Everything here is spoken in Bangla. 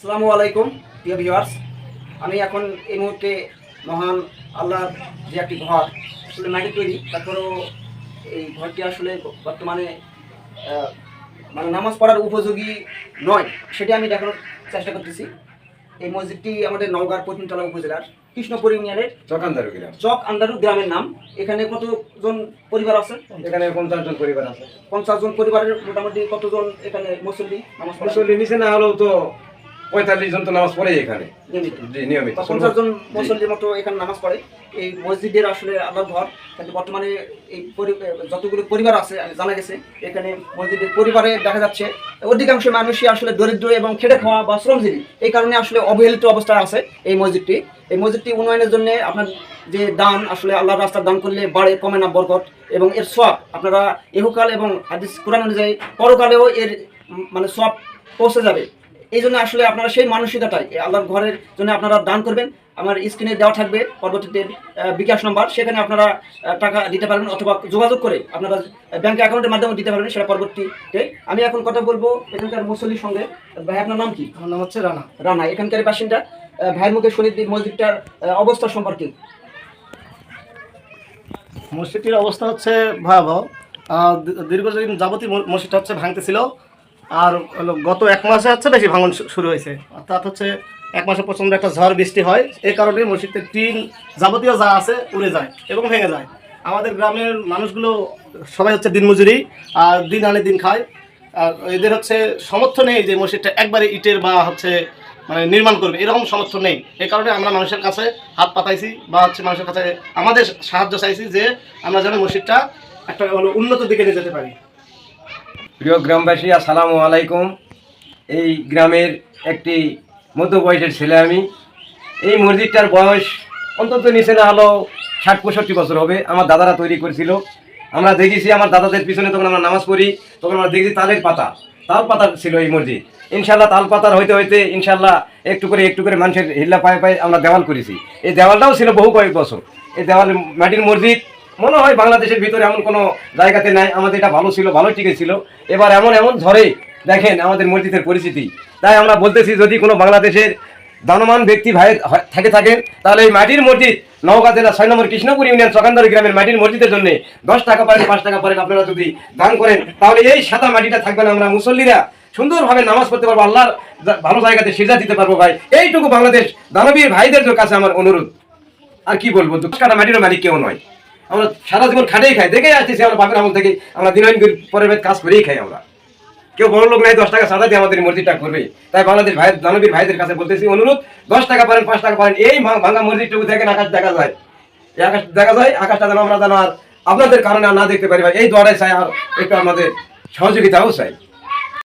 আসসালামু আলাইকুম প্রিয় ভিউয়ার্স, আমি এখন এই মুহূর্তে মহান আল্লাহর যে একটি ঘর আসলে মাটি তৈরি, তারপরেও এই ঘরটি আসলে বর্তমানে মানে নামাজ পড়ার উপযোগী নয়, সেটি আমি দেখানোর চেষ্টা করতেছি। এই মসজিদটি আমাদের নওগাঁর পশ্চিমতলা উপজেলার কৃষ্ণপুর ইউনিয়নের চক আন্দারু গ্রামের নাম। এখানে কতজন পরিবার আছে? এখানে 50 জন পরিবার আছে। 50 জন পরিবারের মোটামুটি কতজন এখানে মুসল্লি নামাজ পড়ে? মুসল্লি নিচে না হলেও তো 45 জন তো নামাজ পড়ে এখানে নিয়মিত। 50 জন মুসল্লির মতো এখানে নামাজ পড়ে। এই মসজিদের আসলে আল্লাহর ঘর, কিন্তু বর্তমানে এই যতগুলো পরিবার আছে জানা গেছে, এখানে মসজিদের পরিবারে দেখা যাচ্ছে অধিকাংশ মানুষই আসলে দরিদ্র এবং খেটে খাওয়া বা শ্রমজীবী। এই কারণে আসলে অবহেলিত অবস্থায় আছে এই মসজিদটি। এই মসজিদটি উন্নয়নের জন্য আপনার যে দান, আসলে আল্লাহর রাস্তার দান করলে বাড়ে, কমে না, বরকত, এবং এর সওয়াব আপনারা ইহকাল এবং হাদিস কুরআন অনুযায়ী পরকালেও এর মানে সওয়াব পৌঁছে যাবে। এই জন্য আসলে আপনারা সেই মানসিকতায় আল্লাহর ঘরের জন্য আপনারা দান করবেন। আমার স্ক্রিনে দেওয়া থাকবে পরবর্তীতে বিকাশ নম্বর, সেখানে আপনারা টাকা দিতে পারবেন, অথবা যোগাযোগ করে আপনারা ব্যাংক অ্যাকাউন্টের মাধ্যমে দিতে পারবেন, সেটা পরবর্তীতে। আমি এখন কথা বলবো এখানকার মুসল্লির সঙ্গে। ভাই, আপনার নাম কি? আমার নাম হচ্ছে রানা। রানা, এখানকার বাসিন্দা। ভাইয়ের মুখে শুনি মসজিদটার অবস্থা সম্পর্কে। মসজিদটির অবস্থা হচ্ছে ভয়াবহ। দীর্ঘদিন যাবতীয় মসজিদটা হচ্ছে ভাঙতেছিল, আর গত 1 মাসে হচ্ছে বেশি ভাঙন শুরু হয়েছে। অর্থাৎ হচ্ছে 1 মাসে প্রচণ্ড একটা ঝড় বৃষ্টি হয়, এই কারণে মসজিদের টিন যাবতীয় যা আছে উড়ে যায় এবং ভেঙে যায়। আমাদের গ্রামের মানুষগুলো সবাই হচ্ছে দিনমজুরি, আর দিন আনে দিন খায়। আর এদের হচ্ছে সামর্থ্য নেই যে মসজিদটা একবারে ইটের বা হচ্ছে মানে নির্মাণ করবে, এরকম সামর্থ্য নেই। এই কারণে আমরা মানুষের কাছে হাত পাতাইছি বা হচ্ছে মানুষের কাছে আমাদের সাহায্য চাইছি যে আমরা যেন মসজিদটা একটা উন্নত দিকে নিয়ে যেতে পারি। প্রিয় গ্রামবাসী, আসসালামু আলাইকুম। এই গ্রামের একটি মধ্য বয়সের ছেলে আমি। এই মসজিদটার বয়স অন্তত নিচে না হলেও 60-65 বছর হবে। আমার দাদারা তৈরি করেছিল। আমরা দেখেছি আমার দাদাদের পিছনে যখন আমরা নামাজ পড়ি, তখন আমরা দেখি তাল পাতা ছিল এই মসজিদ। ইনশাল্লাহ তাল পাতার হইতে হইতে ইনশাল্লাহ একটু করে মানুষের হিল্লা পায়ে পায়ে আমরা দেওয়াল করেছি। এই দেওয়ালটাও ছিল বহু কয়েক বছর। এই দেওয়াল মাটির মসজিদ মনে হয় বাংলাদেশের ভিতরে এমন কোনো জায়গাতে নাই। আমাদের এটা ভালো ছিল, ভালো টিকে ছিল। এবার এমন ঝড়ে দেখেন আমাদের মসজিদের পরিস্থিতি। তাই আমরা বলতেছি, যদি কোনো বাংলাদেশের দানমান ব্যক্তি ভাই থাকেন, তাহলে এই মাটির মসজিদ নওগাঁ জেলা 6 নম্বর কৃষ্ণপুর ইউনিয়ন চকান্দারি গ্রামের মাটির মসজিদের জন্য 10 টাকা পারেন, 5 টাকা পারেন, আপনারা যদি দান করেন, তাহলে এই সাদা মাটিটা থাকবে না। আমরা মুসল্লিরা সুন্দরভাবে নামাজ পড়তে পারবো, আল্লাহর ভালো জায়গাতে সিজদা দিতে পারবো। ভাই, এইটুকু বাংলাদেশ দানবীর ভাইদের কাছে আমার অনুরোধ। আর কি বলবো, 10 কাটা মাটিরও মালিক কেউ নয়। আমরা সারা জীবন খাটেই খাই, দেখেই আসতেছি আমরা বাপের আমল থেকে। আমরা দিন পরের কাজ করেই খাই। আমরা কেউ বড় লোক নাই 10 টাকা সাদা দিয়ে আমাদের মসজিদটা করবে। তাই বাংলাদেশ ভাই দানবীর ভাইদের কাছে বলতেছি অনুরোধ, 10 টাকা পারেন, 5 টাকা পারেন, এই ভাঙা মসজিদটুকু দেখেন আকাশ দেখা যায়। এই আকাশ দেখা যায়, আকাশটা যেন আমরা যেন আর আপনাদের কারণে আর না দেখতে পারি। ভাই, এই দোয়াটাই চাই, আর একটু আমাদের সহযোগিতাও চাই।